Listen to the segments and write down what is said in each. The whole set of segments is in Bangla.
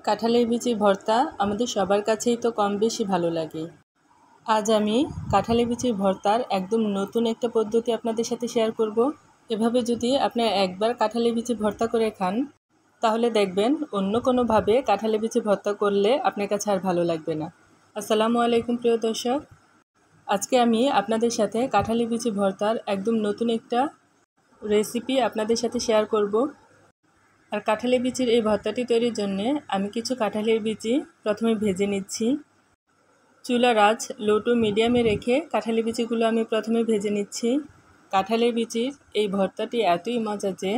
কাঁঠালের বিচি ভর্তা আমাদের সবার কাছেই তো কম বেশি ভালো লাগে। আজ আমি কাঁঠালের বিচির ভর্তার একদম নতুন একটা পদ্ধতি আপনাদের সাথে শেয়ার করব। এভাবে যদি আপনি একবার কাঁঠালের বিচি ভর্তা করে খান, তাহলে দেখবেন অন্য কোনোভাবে কাঁঠালের বিচি ভর্তা করলে আপনার কাছে আর ভালো লাগবে না। আসসালামু আলাইকুম প্রিয় দর্শক, আজকে আমি আপনাদের সাথে কাঁঠালের বিচি ভর্তার একদম নতুন একটা রেসিপি আপনাদের সাথে শেয়ার করব। আর কাঁঠালের বিচির এই ভর্তাটি তৈরির জন্যে আমি কিছু কাঁঠালের বিচি প্রথমে ভেজে নিচ্ছি। চুলার আঁচ লো টু মিডিয়ামে রেখে কাঁঠালের বিচিগুলো আমি প্রথমে ভেজে নিচ্ছি। কাঁঠালের বিচির এই ভর্তাটি এতই মজা যে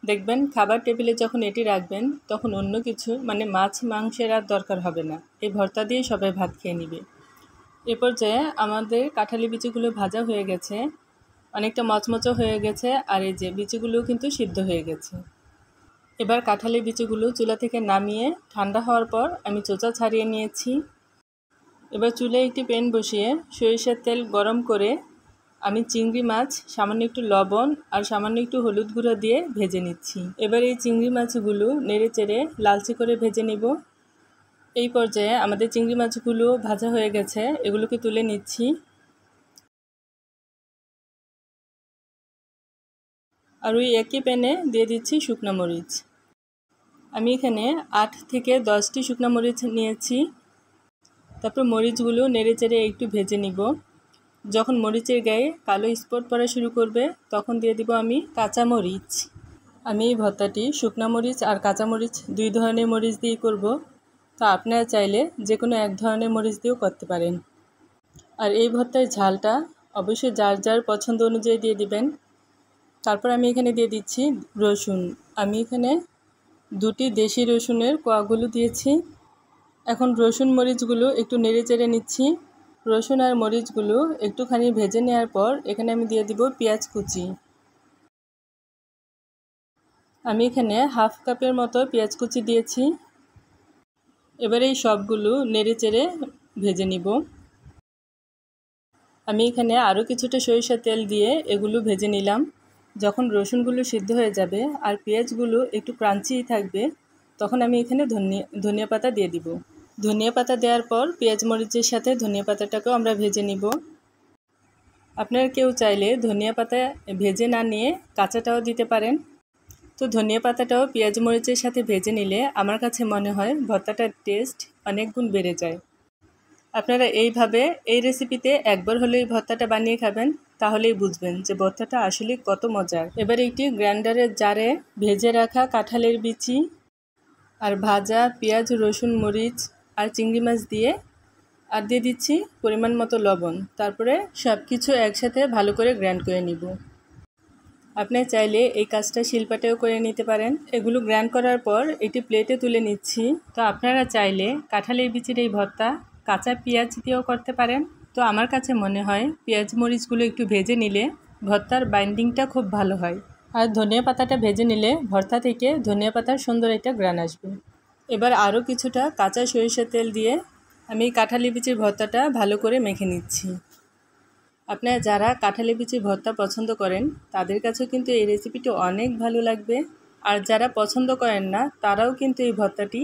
দেখবেন খাবার টেবিলে যখন এটি রাখবেন তখন অন্য কিছু মানে মাছ মাংসের আর দরকার হবে না, এই ভর্তা দিয়ে সবাই ভাত খেয়ে নেবে। এ পর্যায়ে আমাদের কাঁঠালের বিচিগুলো ভাজা হয়ে গেছে, অনেকটা মচমচো হয়ে গেছে, আর এই যে বিচিগুলোও কিন্তু সিদ্ধ হয়ে গেছে। এবার কাঁঠালের বিচিগুলো চুলা থেকে নামিয়ে ঠান্ডা হওয়ার পর আমি চোচা ছাড়িয়ে নিয়েছি। এবার চুলায় একটি প্যান বসিয়ে সরিষার তেল গরম করে আমি চিংড়ি মাছ সামান্য একটু লবণ আর সামান্য একটু হলুদ গুঁড়ো দিয়ে ভেজে নিচ্ছি। এবার এই চিংড়ি মাছগুলো নেড়ে চেড়ে লালচে করে ভেজে নিব। এই পর্যায়ে আমাদের চিংড়ি মাছগুলো ভাজা হয়ে গেছে, এগুলোকে তুলে নিচ্ছি। আর ওই একই প্যানে দিয়ে দিচ্ছি শুকনো মরিচ। আমি এখানে 8 থেকে 10টি শুকনো মরিচ নিয়েছি। তারপর মরিচগুলো নেড়ে চেড়ে একটু ভেজে নিব। যখন মরিচের গায়ে কালো স্পট পড়া শুরু করবে তখন দিয়ে দিব আমি কাঁচা মরিচ। আমি এই ভর্তাটি শুকনো মরিচ আর কাঁচা মরিচ দুই ধরনের মরিচ দিয়ে করব, তা আপনারা চাইলে যে কোনো এক ধরনের মরিচ দিয়েও করতে পারেন। আর এই ভর্তার ঝালটা অবশ্যই যার যার পছন্দ অনুযায়ী দিয়ে দিবেন। তারপর আমি এখানে দিয়ে দিচ্ছি রসুন। আমি এখানে 2টি দেশি রসুনের কোয়াগুলো দিয়েছি। এখন রসুন মরিচগুলো একটু নেড়ে চেড়ে নিচ্ছি। রসুন আর মরিচগুলো একটুখানি ভেজে নেওয়ার পর এখানে আমি দিয়ে দিব পেঁয়াজ কুচি। আমি এখানে হাফ কাপের মতো পেঁয়াজ কুচি দিয়েছি। এবারে এই সবগুলো নেড়ে চেড়ে ভেজে নিব। আমি এখানে আরও কিছুটা সরিষার তেল দিয়ে এগুলো ভেজে নিলাম। যখন রসুনগুলো সিদ্ধ হয়ে যাবে আর পেঁয়াজগুলো একটু ক্রাঞ্চি থাকবে তখন আমি এখানে ধনিয়া পাতা দিয়ে দিব। ধনিয়া পাতা দেওয়ার পর পেঁয়াজ মরিচের সাথে ধনিয়া পাতাটাকেও আমরা ভেজে নিব। আপনারা কেউ চাইলে ধনিয়া পাতা ভেজে না নিয়ে কাঁচাটাও দিতে পারেন। তো ধনিয়া পাতাটাও পেঁয়াজ মরিচের সাথে ভেজে নিলে আমার কাছে মনে হয় ভর্তাটার টেস্ট অনেক গুণ বেড়ে যায়। আপনারা এইভাবে এই রেসিপিতে একবার হলে এই ভর্তাটা বানিয়ে খাবেন, তাহলেই বুঝবেন যে ভর্তাটা আসলে কত মজার। এবার একটি গ্রাইন্ডারের জারে ভেজে রাখা কাঁঠালের বিচি আর ভাজা পেঁয়াজ রসুন মরিচ আর চিংড়ি মাছ দিয়ে আর দিয়ে দিচ্ছি পরিমাণ মতো লবণ। তারপরে সব কিছু একসাথে ভালো করে গ্রাইন্ড করে নিব। আপনি চাইলে এই কাজটা শিলপাটেও করে নিতে পারেন। এগুলো গ্রাইন্ড করার পর এটি প্লেটে তুলে নিচ্ছি। তো আপনারা চাইলে কাঁঠালের বিচির এই ভর্তা কাঁচা পেঁয়াজ দিয়েও করতে পারেন। তো আমার কাছে মনে হয় পেঁয়াজ মরিচগুলো একটু ভেজে নিলে ভর্তার বাইন্ডিংটা খুব ভালো হয়। আর ধনিয়া পাতাটা ভেজে নিলে ভর্তা থেকে ধনিয়া পাতার সুন্দর একটা গ্রান আসবে। এবার আরও কিছুটা কাঁচা সরিষার তেল দিয়ে আমি কাঁঠালের বিচির ভর্তাটা ভালো করে মেখে নিচ্ছি। আপনারা যারা কাঁঠালের বিচির ভর্তা পছন্দ করেন তাদের কাছেও কিন্তু এই রেসিপিটি অনেক ভালো লাগবে। আর যারা পছন্দ করেন না তারাও কিন্তু এই ভর্তাটি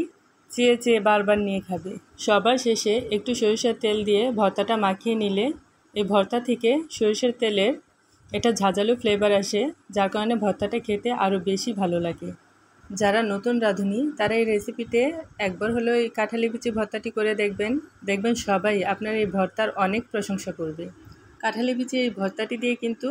চেয়ে চেয়ে বারবার নিয়ে খাবে। সবার শেষে একটু সরিষার তেল দিয়ে ভর্তাটা মাখিয়ে নিলে এই ভর্তা থেকে সরিষার তেলের একটা ঝাঁঝালো ফ্লেভার আসে, যার কারণে ভর্তাটা খেতে আরও বেশি ভালো লাগে। যারা নতুন রাঁধুনি তারা এই রেসিপিতে একবার হলেও এই কাঁঠালের বিচির ভর্তাটি করে দেখবেন সবাই আপনার এই ভর্তার অনেক প্রশংসা করবে। কাঁঠালের বিচির এই ভর্তাটি দিয়ে কিন্তু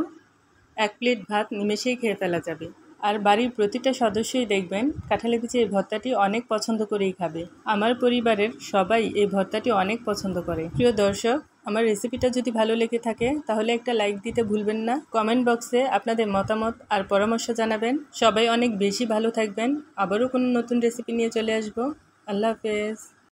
1 প্লেট ভাত নিমেষেই খেয়ে ফেলা যাবে। আর বাড়ির প্রতিটা সদস্যই দেখবেন কাঁঠালের বিচির এই ভর্তাটি অনেক পছন্দ করেই খাবে। আমার পরিবারের সবাই এই ভর্তাটি অনেক পছন্দ করে। প্রিয় দর্শক, আমার রেসিপিটা যদি ভালো লেগে থাকে তাহলে একটা লাইক দিতে ভুলবেন না। কমেন্ট বক্সে আপনাদের মতামত আর পরামর্শ জানাবেন। সবাই অনেক বেশি ভালো থাকবেন। আবারও কোনো নতুন রেসিপি নিয়ে চলে আসবো। আল্লাহ হাফেজ।